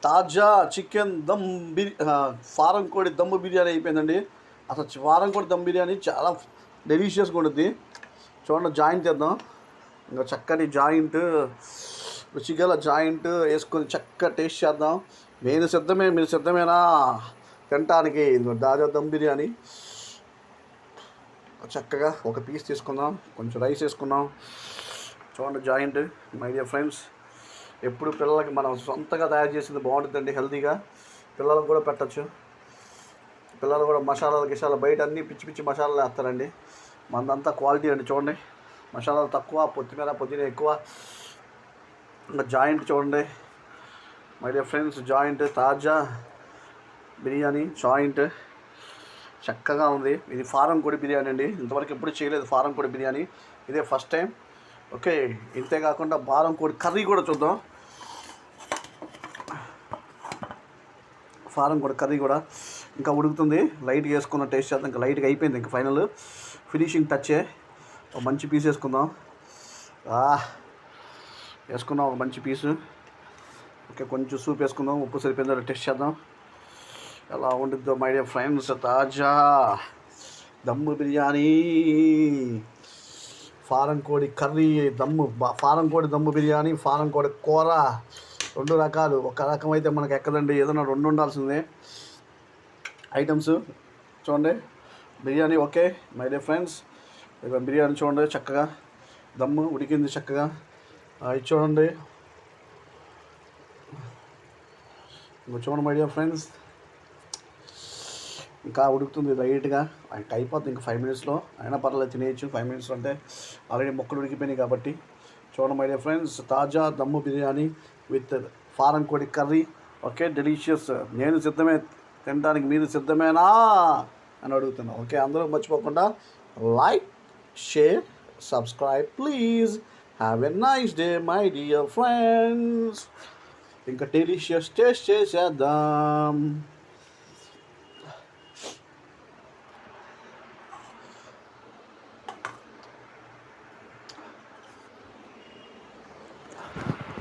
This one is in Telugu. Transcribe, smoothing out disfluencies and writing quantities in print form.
తాజా చికెన్ ఫారం కోడి దమ్ము బిర్యానీ అయిపోయిందండి. అసలు ఫారం కోడి దమ్ బిర్యానీ చాలా డెలిషియస్గా ఉంటుంది. చూడండి, జాయింట్ చేద్దాం. ఇంకా చక్కటి జాయింట్, రుచిగల జాయింట్ వేసుకొని చక్కగా టేస్ట్ చేద్దాం. నేను సిద్ధమే, మీరు సిద్ధమేనా తినటానికి? తాజా దమ్ బిర్యానీ చక్కగా ఒక పీస్ తీసుకుందాం, కొంచెం రైస్ వేసుకుందాం. చూడండి జాయింట్. మై డియర్ ఫ్రెండ్స్, ఎప్పుడు పిల్లలకి మనం సొంతగా తయారు చేసింది బాగుంటుందండి. హెల్తీగా పిల్లలకు కూడా పెట్టచ్చు. పిల్లలు కూడా గిషాలు బయట అన్నీ పిచ్చి పిచ్చి మసాలాలు వేస్తారండి. మనదంతా క్వాలిటీ అండి. చూడండి, మసాలాలు తక్కువ, పుదీనా ఎక్కువ. ఇంకా జాయింట్ చూడండి మై డియర్ ఫ్రెండ్స్, జాయింట్ తాజా బిర్యానీ జాయింట్ చక్కగా ఉంది. ఇది ఫారం కోడి బిర్యానీ అండి. ఇంతవరకు ఎప్పుడు చేయలేదు ఫారం కోడి బిర్యానీ, ఇదే ఫస్ట్ టైం. ఓకే, ఇంతేకాకుండా ఫారం కోడి కర్రీ కూడా చూద్దాం. ఫారం కోడి కర్రీ కూడా ఇంకా ఉడుకుతుంది. లైట్గా వేసుకున్న టేస్ట్ చేద్దాం. ఇంకా లైట్గా అయిపోయింది. ఇంకా ఫైనల్ ఫినిషింగ్ టచ్చే. ఒక మంచి పీస్ వేసుకుందాం. వేసుకుందాం ఒక మంచి పీసు. ఓకే, కొంచెం సూప్ వేసుకుందాం. ఉప్పు సరిపోయిందో టేస్ట్ చేద్దాం ఎలా ఉండిద్దో. మై డియర్ ఫ్రెండ్స్, తాజా దమ్ము బిర్యానీ, ఫారం కోడి కర్రీ, ఫారం కోడి దమ్ము బిర్యానీ, ఫారం కోడి కూర, రెండు రకాలు. ఒక రకం అయితే మనకు ఎక్కదండి, ఏదైనా రెండు ఉండాల్సిందే ఐటమ్స్. చూడండి biryani. Okay my dear friends, ఇక బిర్యానీ చూడండి చక్కగా దమ్ము ఉడికింది చక్కగా. ఇది చూడండి, ఇంకా చూడండి మై డియర్ ఫ్రెండ్స్, ఇంకా ఉడుకుతుంది లైట్గా. ఇంకా అయిపోతుంది ఇంకా 5 minutesలో. అయినా పర్లేదు, తినేయచ్చు 5 minutes అంటే. ఆల్రెడీ మొక్కలు ఉడికిపోయినాయి కాబట్టి. చూడండి మై డియర్ ఫ్రెండ్స్, తాజా దమ్ము బిర్యానీ విత్ ఫారం కోడి కర్రీ. Okay, delicious. నేను సిద్ధమే తినడానికి, మీరు సిద్ధమేనా అని అడుగుతున్నా. ఓకే, అందరూ మర్చిపోకుండా like, share, subscribe please. Have a nice day my dear friends. ఇంకా డెలిషియస్ టేస్ట్ చేసేద్దాం.